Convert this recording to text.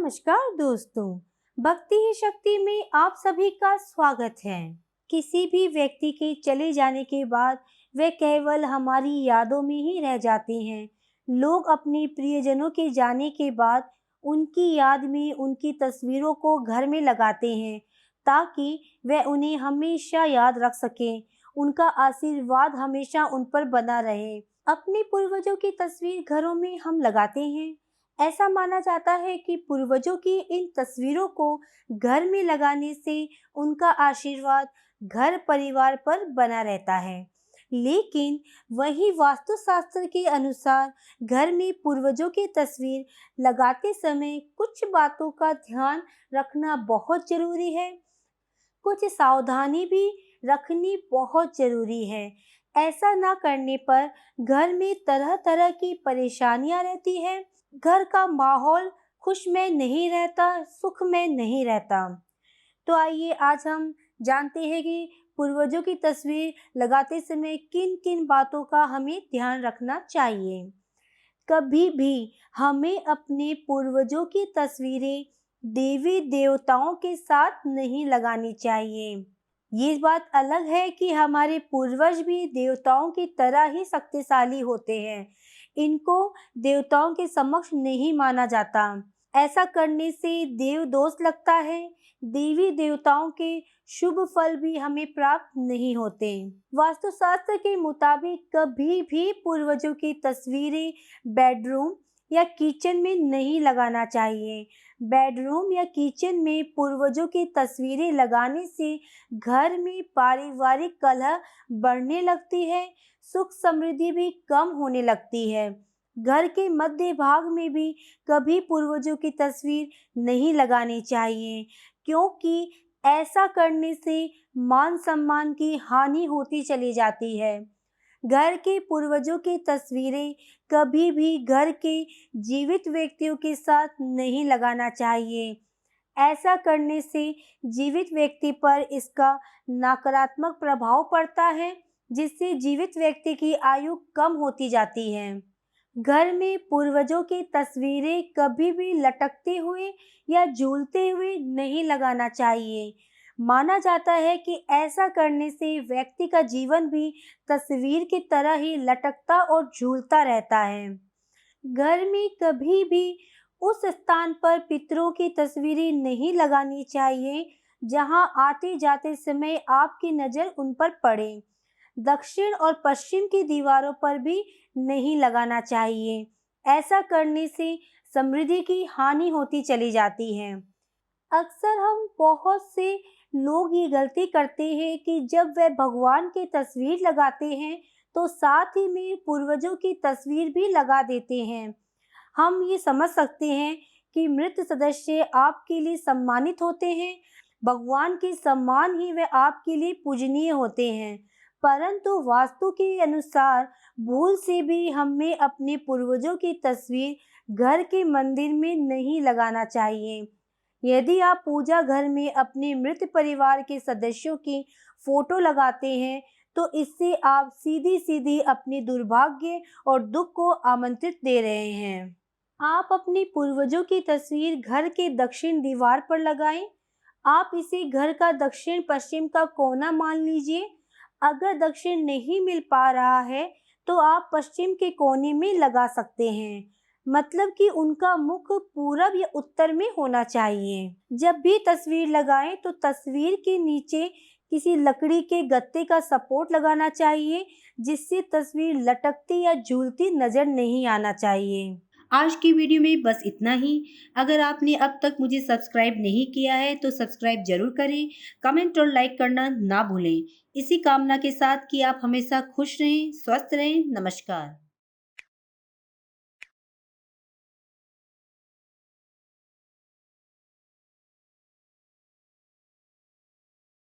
नमस्कार दोस्तों, भक्ति ही शक्ति में आप सभी का स्वागत है। किसी भी व्यक्ति के चले जाने के बाद वे केवल हमारी यादों में ही रह जाते हैं। लोग अपने प्रियजनों के जाने के बाद उनकी याद में उनकी तस्वीरों को घर में लगाते हैं ताकि वे उन्हें हमेशा याद रख सकें। उनका आशीर्वाद हमेशा उन पर बना रहे। अपने पूर्वजों की तस्वीर घरों में हम लगाते हैं। ऐसा माना जाता है कि पूर्वजों की इन तस्वीरों को घर में लगाने से उनका आशीर्वाद घर परिवार पर बना रहता है। लेकिन वही वास्तुशास्त्र के अनुसार घर में पूर्वजों की तस्वीर लगाते समय कुछ बातों का ध्यान रखना बहुत जरूरी है। कुछ सावधानी भी रखनी बहुत जरूरी है। ऐसा ना करने पर घर में तरह तरह की परेशानियां रहती हैं। घर का माहौल खुशमय नहीं रहता, सुखमय नहीं रहता। तो आइए आज हम जानते हैं कि पूर्वजों की तस्वीर लगाते समय किन किन बातों का हमें ध्यान रखना चाहिए। कभी भी हमें अपने पूर्वजों की तस्वीरें देवी देवताओं के साथ नहीं लगानी चाहिए। ये बात अलग है कि हमारे पूर्वज भी देवताओं की तरह ही शक्तिशाली होते हैं। इनको देवताओं के समक्ष नहीं माना जाता। ऐसा करने से देव दोष लगता है। देवी देवताओं के शुभ फल भी हमें प्राप्त नहीं होते। वास्तुशास्त्र के मुताबिक कभी भी पूर्वजों की तस्वीरें बेडरूम या किचन में नहीं लगाना चाहिए। बेडरूम या किचन में पूर्वजों की तस्वीरें लगाने से घर में पारिवारिक कलह बढ़ने लगती है, सुख समृद्धि भी कम होने लगती है। घर के मध्य भाग में भी कभी पूर्वजों की तस्वीर नहीं लगानी चाहिए, क्योंकि ऐसा करने से मान सम्मान की हानि होती चली जाती है। घर के पूर्वजों की तस्वीरें कभी भी घर के जीवित व्यक्तियों के साथ नहीं लगाना चाहिए। ऐसा करने से जीवित व्यक्ति पर इसका नकारात्मक प्रभाव पड़ता है, जिससे जीवित व्यक्ति की आयु कम होती जाती है। घर में पूर्वजों की तस्वीरें कभी भी लटकते हुए या झूलते हुए नहीं लगाना चाहिए। माना जाता है कि ऐसा करने से व्यक्ति का जीवन भी तस्वीर की तरह ही लटकता और झूलता रहता है। घर में कभी भी उस स्थान पर पितरों की तस्वीरें नहीं लगानी चाहिए जहां आते जाते समय आपकी नज़र उन पर पड़े। दक्षिण और पश्चिम की दीवारों पर भी नहीं लगाना चाहिए। ऐसा करने से समृद्धि की हानि होती चली जाती है। अक्सर हम बहुत से लोग ये गलती करते हैं कि जब वे भगवान की तस्वीर लगाते हैं तो साथ ही में पूर्वजों की तस्वीर भी लगा देते हैं। हम ये समझ सकते हैं कि मृत सदस्य आपके लिए सम्मानित होते हैं, भगवान के समान ही वे आपके लिए पूजनीय होते हैं। परंतु वास्तु के अनुसार भूल से भी हमें अपने पूर्वजों की तस्वीर घर के मंदिर में नहीं लगाना चाहिए। यदि आप पूजा घर में अपने मृत परिवार के सदस्यों की फोटो लगाते हैं तो इससे आप सीधी सीधी अपने दुर्भाग्य और दुख को आमंत्रित दे रहे हैं। आप अपने पूर्वजों की तस्वीर घर के दक्षिण दीवार पर लगाएं। आप इसे घर का दक्षिण पश्चिम का कोना मान लीजिए। अगर दक्षिण नहीं मिल पा रहा है तो आप पश्चिम के कोने में लगा सकते हैं, मतलब कि उनका मुख पूरब या उत्तर में होना चाहिए। जब भी तस्वीर लगाएं तो तस्वीर के नीचे किसी लकड़ी के गत्ते का सपोर्ट लगाना चाहिए, जिससे तस्वीर लटकती या झूलती नजर नहीं आना चाहिए। आज की वीडियो में बस इतना ही। अगर आपने अब तक मुझे सब्सक्राइब नहीं किया है तो सब्सक्राइब जरूर करें, कमेंट और लाइक करना ना भूलें। इसी कामना के साथ कि आप हमेशा खुश रहें, स्वस्थ रहें। नमस्कार।